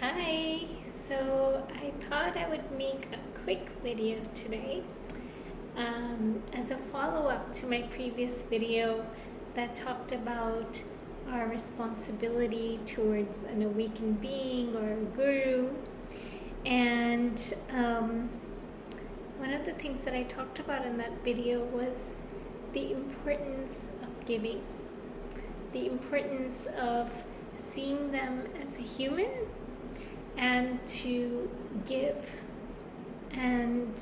Hi, so I thought I would make a quick video today as a follow-up to my previous video that talked about our responsibility towards an awakened being or a guru. And one of the things that I talked about in that video was the importance of giving, the importance of seeing them as a human and to give. And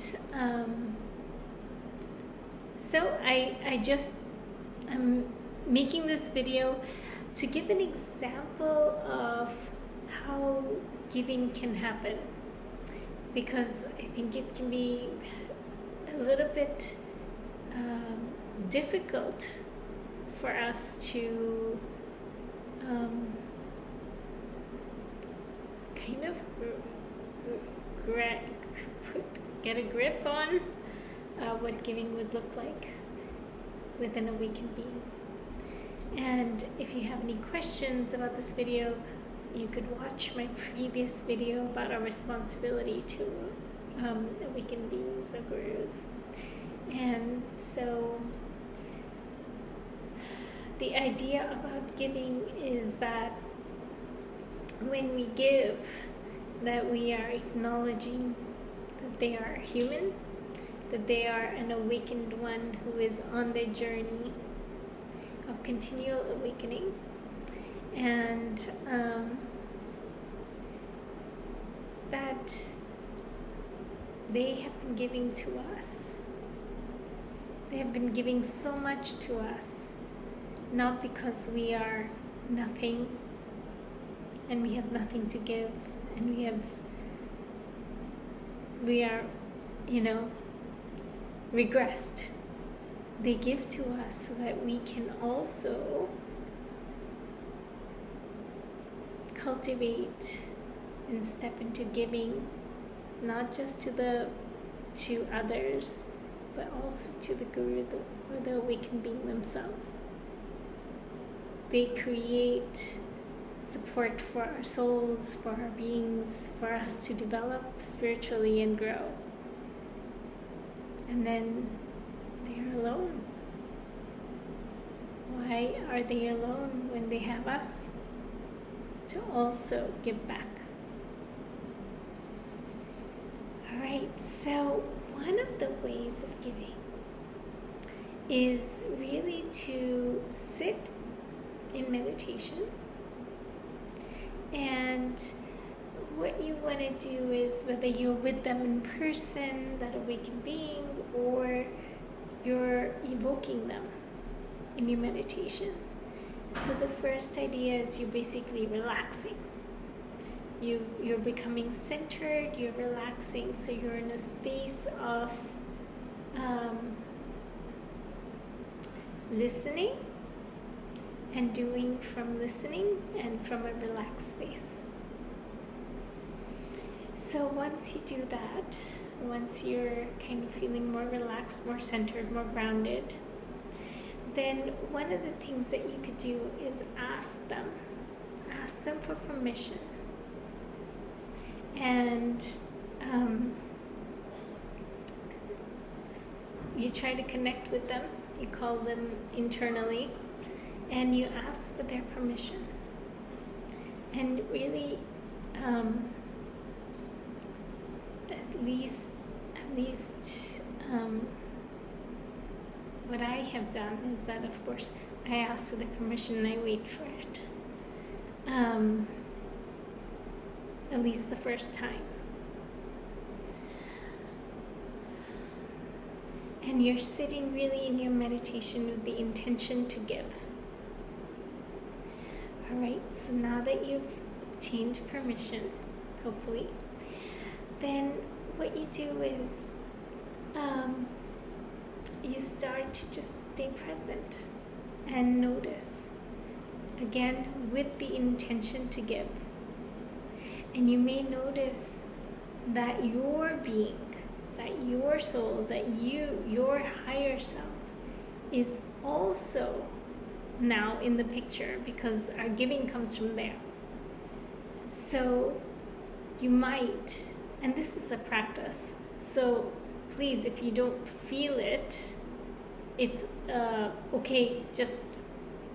so I'm making this video to give an example of how giving can happen, because I think it can be a little bit difficult for us to kind of get a grip on what giving would look like with an awakened being. And if you have any questions about this video, you could watch my previous video about our responsibility to awakened beings or gurus. And so the idea about giving is that when we give, that we are acknowledging that they are human, that they are an awakened one who is on their journey of continual awakening, and that they have been giving to us. They have been giving so much to us, not because we are nothing and we have nothing to give, and we are regressed. They give to us so that we can also cultivate and step into giving, not just to others, but also to the guru or the awakened being themselves. They create support for our souls, for our beings, for us to develop spiritually and grow. And then they are alone. Why are they alone when they have us to also give back? Alright, so one of the ways of giving is really to sit in meditation. And what you want to do is, whether you're with them in person, that awakened being, or you're evoking them in your meditation. So the first idea is you're basically relaxing. You're becoming centered, you're relaxing, so you're in a space of listening and doing from listening and from a relaxed space. So once you do that, once you're kind of feeling more relaxed, more centered, more grounded, then one of the things that you could do is ask them for permission. And you try to connect with them, you call them internally, and you ask for their permission. And really, at least what I have done is that, of course, I ask for the permission and I wait for it. At least the first time. And you're sitting really in your meditation with the intention to give. Alright, so now that you've obtained permission, hopefully, then what you do is you start to just stay present and notice, again, with the intention to give. And you may notice that your being, that your soul, that your higher self is also now in the picture, because our giving comes from there. So you might, and this is a practice, so please, if you don't feel it, it's okay, just,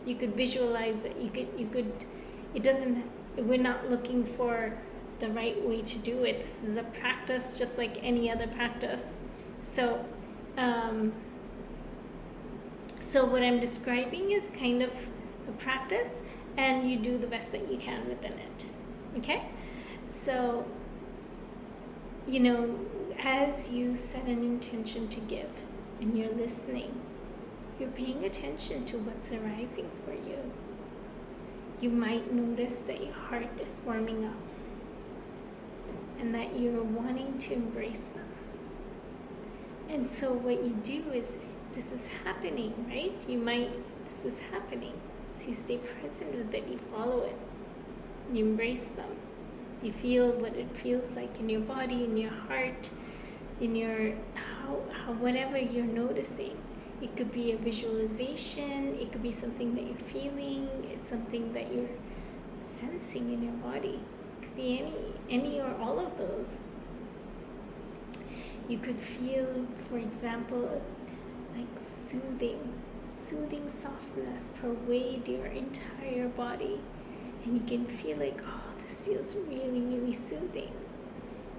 you could visualize it, you could, it doesn't, we're not looking for the right way to do it. This is a practice just like any other practice. So so what I'm describing is kind of a practice, and you do the best that you can within it. Okay? So, you know, as you set an intention to give and you're listening, you're paying attention to what's arising for you. You might notice that your heart is warming up and that you're wanting to embrace them. And so what you do is, this is happening, right? This is happening. So you stay present with it, you follow it, you embrace them. You feel what it feels like in your body, in your heart, in your, how whatever you're noticing. It could be a visualization, it could be something that you're feeling, it's something that you're sensing in your body. It could be any or all of those. You could feel, for example, like soothing softness pervade your entire body, and you can feel like, oh, this feels really, really soothing.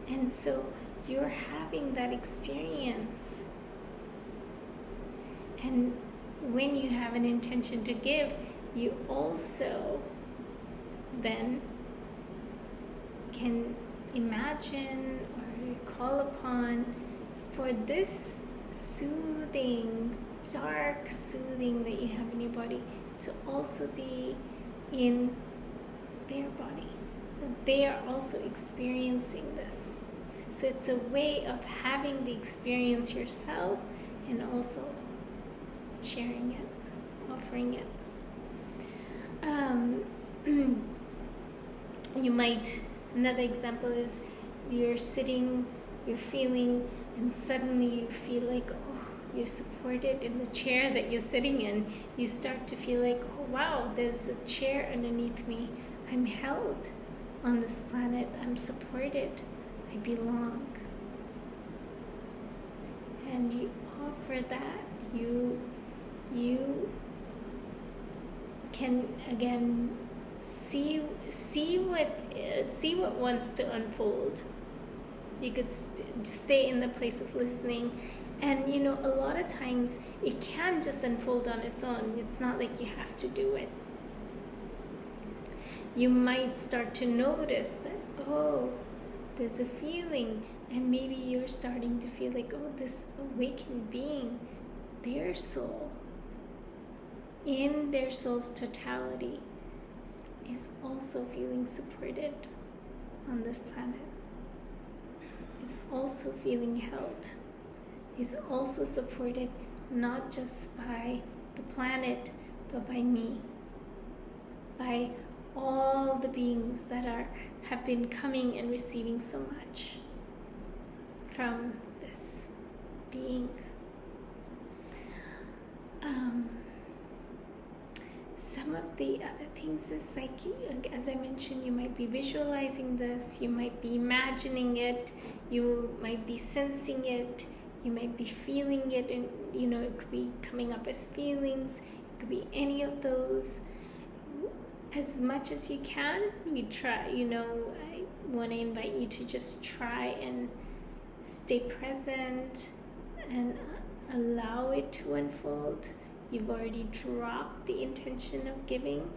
And so you're having that experience. And when you have an intention to give, you also then can imagine or call upon for this soothing, dark soothing that you have in your body to also be in their body. That they are also experiencing this. So it's a way of having the experience yourself and also sharing it, offering it. You might, another example is you're sitting, you're feeling, and suddenly you feel like, oh, you're supported in the chair that you're sitting in. You start to feel like, oh wow, there's a chair underneath me. I'm held on this planet. I'm supported. I belong. And you offer that. You can again see what wants to unfold. You could just stay in the place of listening, and you know, a lot of times it can just unfold on its own. It's not like you have to do it. You might start to notice that, oh, there's a feeling, and maybe you're starting to feel like, oh, this awakened being, their soul, in their soul's totality, is also feeling supported on this planet. Is also feeling held. Is also supported not just by the planet, but by me, by all the beings that have been coming and receiving so much from this being. Some of the other things is like, as I mentioned, you might be visualizing this, you might be imagining it, you might be sensing it, you might be feeling it, and you know, it could be coming up as feelings, it could be any of those. As much as you can, you try, you know, I want to invite you to just try and stay present and allow it to unfold. You've already dropped the intention of giving,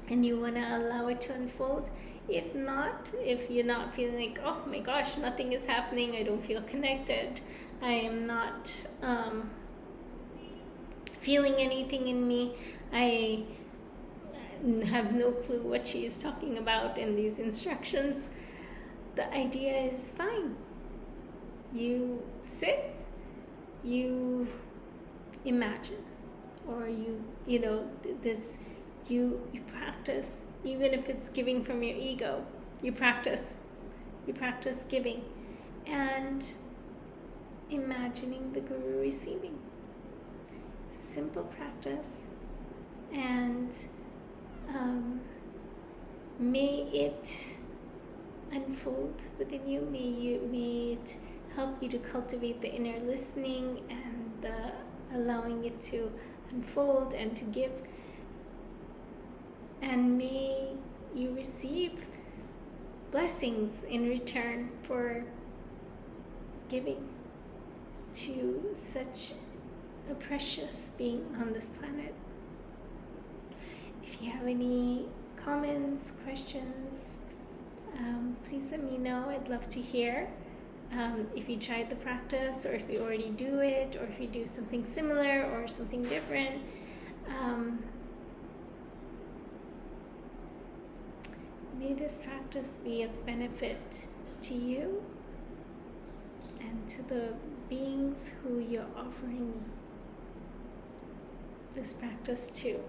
and you want to allow it to unfold. If not, if you're not feeling like, oh my gosh, nothing is happening, I don't feel connected, I am not feeling anything in me, I have no clue what she is talking about in these instructions, the idea is fine. You sit, you imagine, or you practice, even if it's giving from your ego, you practice giving and imagining the Guru receiving. It's a simple practice, and may it unfold within you. May it help you to cultivate the inner listening and the allowing it to unfold and to give. And may you receive blessings in return for giving to such a precious being on this planet. If you have any comments, questions, please let me know. I'd love to hear. If you tried the practice, or if you already do it, or if you do something similar or something different. May this practice be of benefit to you and to the beings who you're offering this practice to.